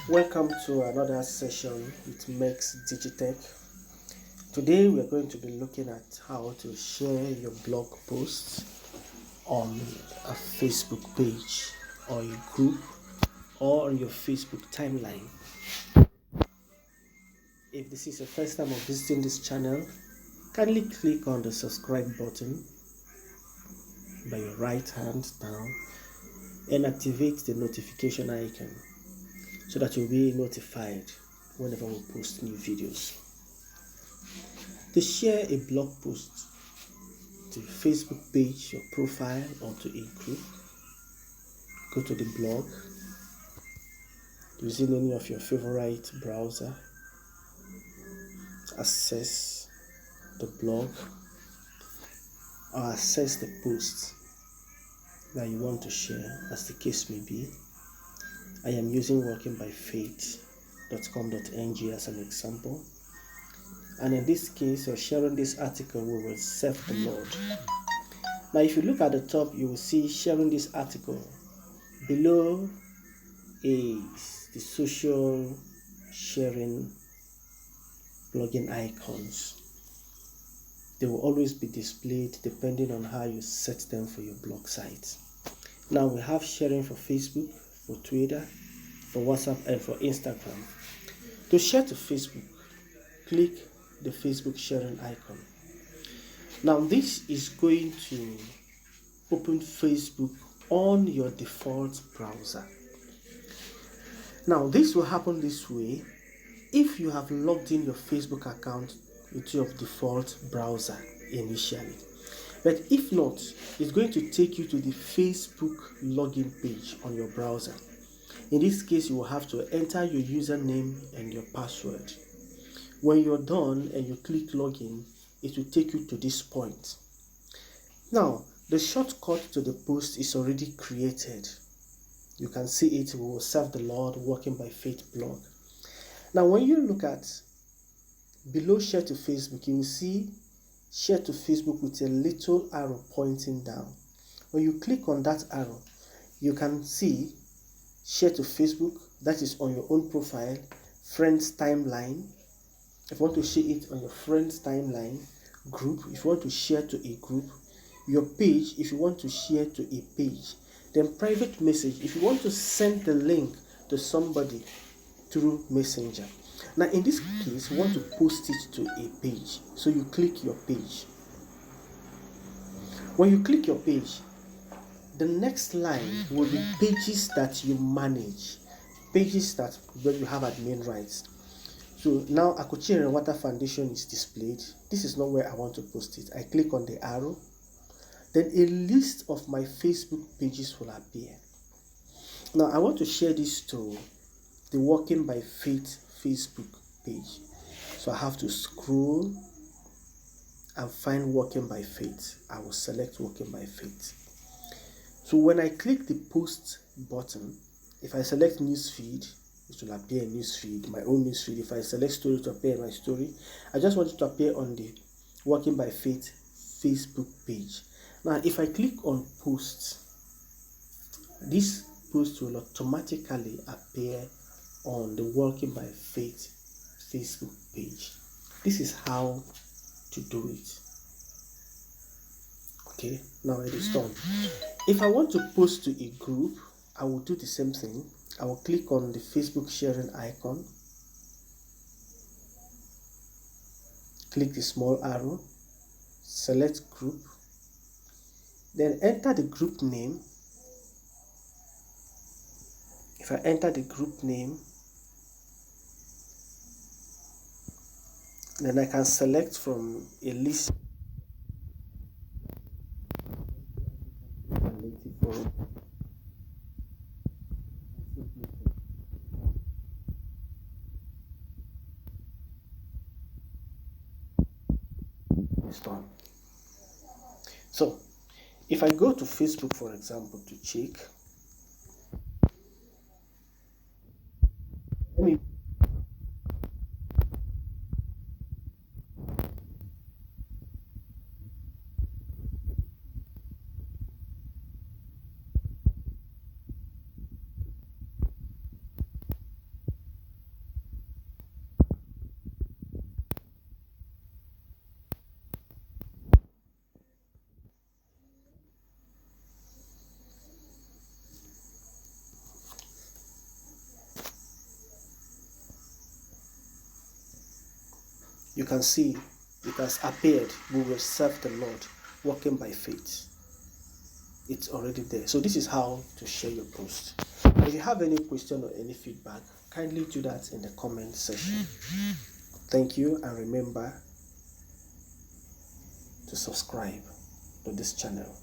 Welcome to another session with Mex Digitech. Today we are going to be looking at how to share your blog posts on a Facebook page or a group or on your Facebook timeline. If this is your first time of visiting this channel, kindly click on the subscribe button by your right hand down and activate the notification icon so that you'll be notified whenever we post new videos. To share a blog post to your Facebook page, your profile, or to a group, go to the blog using any of your favorite browser, access the blog or access the post that you want to share as the case may be. I am using workingbyfaith.com.ng as an example, and in this case you're sharing this article, we will serve the Lord. Now if you look at the top, you will see sharing this article. Below is the social sharing plugin icons. They will always be displayed depending on how you set them for your blog site. Now we have sharing for Facebook, for Twitter, for WhatsApp, and for Instagram. To share to Facebook, click the Facebook sharing icon. Now this is going to open Facebook on your default browser. Now this will happen this way if you have logged in your Facebook account into your default browser initially. But if not, it's going to take you to the Facebook login page on your browser. In this case, you will have to enter your username and your password. When you're done and you click login, it will take you to this point. Now, the shortcut to the post is already created. You can see it. We will serve the Lord, Working by Faith blog. Now, when you look at below share to Facebook, you will see share to Facebook with a little arrow pointing down. When you click on that arrow, you can see share to Facebook, that is on your own profile, friends timeline. If you want to share it on your friends timeline, group, if you want to share to a group, your page, if you want to share to a page, then private message, if you want to send the link to somebody through Messenger. Now in this case, you want to post it to a page, so you click your page. When you click your page, the next line will be pages that you manage, pages that where you have admin rights. So now Akuchi Water Foundation is displayed. This is not where I want to post it. I click on the arrow, then a list of my Facebook pages will appear. Now I want to share this to the Working by Faith Facebook page. So I have to scroll and find Working by Faith. I will select Working by Faith. So when I click the post button, if I select newsfeed, it will appear in newsfeed, my own newsfeed. If I select story, to appear in my story. I just want it to appear on the Working by Faith Facebook page. Now if I click on posts, this post will automatically appear on the Working by Faith Facebook page. This is how to do it. Okay, now it is done. If I want to post to a group, I will do the same thing. I will click on the Facebook sharing icon, click the small arrow, select group, then enter the group name. If I enter the group name, then I can select from a list. It's done. So if I go to Facebook, for example, to check, let me you can see it has appeared, we will serve the Lord, walking by faith. It's already there. So this is how to share your post. If you have any question or any feedback, kindly do that in the comment section. Thank you, and remember to subscribe to this channel.